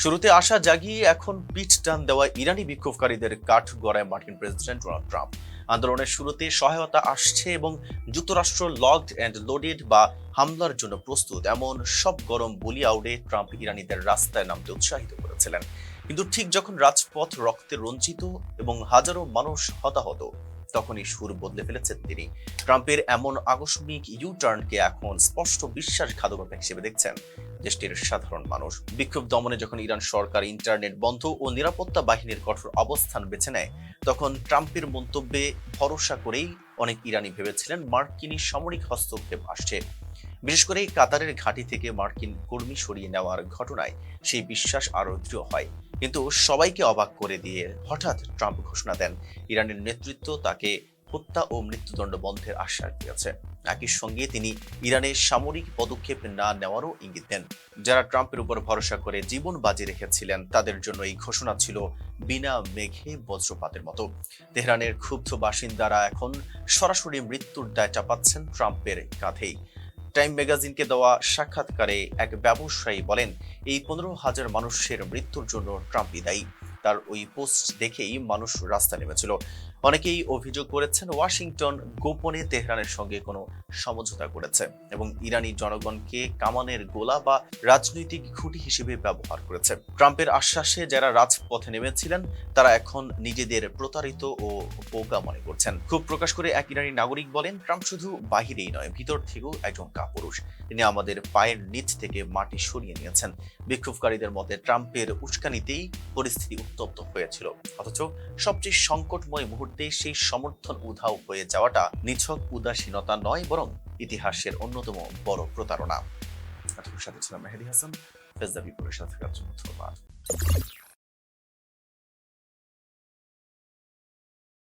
শুরুতে আশা জাগিয়ে এখন পিঠ টান দেওয়া ইরানি বিক্ষোভকারীদের কাঠ গড়ায় মার্কিন প্রেসিডেন্ট ডোনাল্ড ট্রাম্প। আন্দোলনের শুরুতে সহায়তা আসছে এবং যুক্তরাষ্ট্র লকড অ্যান্ড লোডেড বা হামলার জন্য প্রস্তুত এমন সব গরম বুলি আউড়ে ট্রাম্প ইরানিদের রাস্তায় নামতে উৎসাহিত করেছিলেন। কিন্তু ঠিক যখন রাজপথ রক্তে রঞ্জিত এবং হাজারো মানুষ হতাহত, তখনই সুর বদলে ফেলেছেন তিনি। ট্রাম্পের এমন আকস্মিক ইউটার্নকে এখন স্পষ্ট বিশ্বাসঘাতকতা হিসেবে দেখছেন দেশটির সাধারণ মানুষ। বিক্ষোভ দমনে যখন ইরান সরকার ইন্টারনেট বন্ধ ও নিরাপত্তা বাহিনীর কঠোর অবস্থান বেছে নেয়, তখন ট্রাম্পের মন্তব্যে ভরসা করেই অনেক ইরানি ভেবেছিলেন মার্কিনী সামরিক হস্তক্ষেপ আসছে। বিশেষ করে কাতারের ঘাঁটি থেকে মার্কিন কর্মী সরিয়ে নেওয়ার ঘটনায় সেই বিশ্বাস আরো দৃঢ় হয়। কিন্তু সবাইকে অবাক করে দিয়ে হঠাৎ ট্রাম্প ঘোষণা দেন ইরানের নেতৃত্ব তাকে হত্যা ও মৃত্যুদণ্ড বন্ধের আশ্বাস দিয়েছে। একই সঙ্গে তিনি ইরানের সামরিক পদক্ষেপ না নেওয়ারও ইঙ্গিত দেন। যারা ট্রাম্পের উপর ভরসা করে জীবন বাজি রেখেছিলেন, তাদের জন্য এই ঘোষণা ছিল বিনা মেঘে বজ্রপাতের মতো। তেহরানের ক্ষুব্ধ বাসিন্দারা এখন সরাসরি মৃত্যুর দায় চাপাচ্ছেন ট্রাম্পের কাঁধেই। টাইম ম্যাগাজিনকে দেওয়া সাক্ষাৎকারে এক ব্যবসায়ী বলেন, এই 15,000 মানুষের মৃত্যুর জন্য ট্রাম্পই দায়ী। তার ওই পোস্ট দেখেই মানুষ রাস্তা নেমেছিল। অনেকেই অভিযোগ করেছেন ওয়াশিংটন গোপনে তেহরানের সঙ্গে কোনো সমঝোতা করেছে এবং ইরানি জনগণকে কামানের গোলা বা রাজনৈতিক খুঁটি হিসেবে ব্যবহার করেছে। ট্রাম্পের আশ্বাসে যারা রাজপথে নেমেছিলেন, তারা এখন নিজেদের প্রতারিত ও বোকা মনে করছেন। ক্ষোভ প্রকাশ করে এক ইরানি নাগরিক বলেন, ট্রাম্প শুধু বাহিরেই নয়, ভিতর থেকেও একজন কাপুরুষ। তিনি আমাদের পায়ের নিচ থেকে মাটি সরিয়ে নিয়েছেন। বিক্ষোভকারীদের মতে ট্রাম্পের উস্কানিতেই পরিস্থিতি উত্তপ্ত হয়েছিল, অথচ সবচেয়ে সংকটময় মুহূর্তে সেই সমর্থন উধাও হয়ে যাওয়াটা নিছক উদাসীনতা নয়, বরং ইতিহাসের অন্যতম বড় প্রতারণা। আপনাদের সাথে ছিলাম মেহেদী হাসান। ফেজ দ্য পিপলের সাথে থাকার জন্য ধন্যবাদ।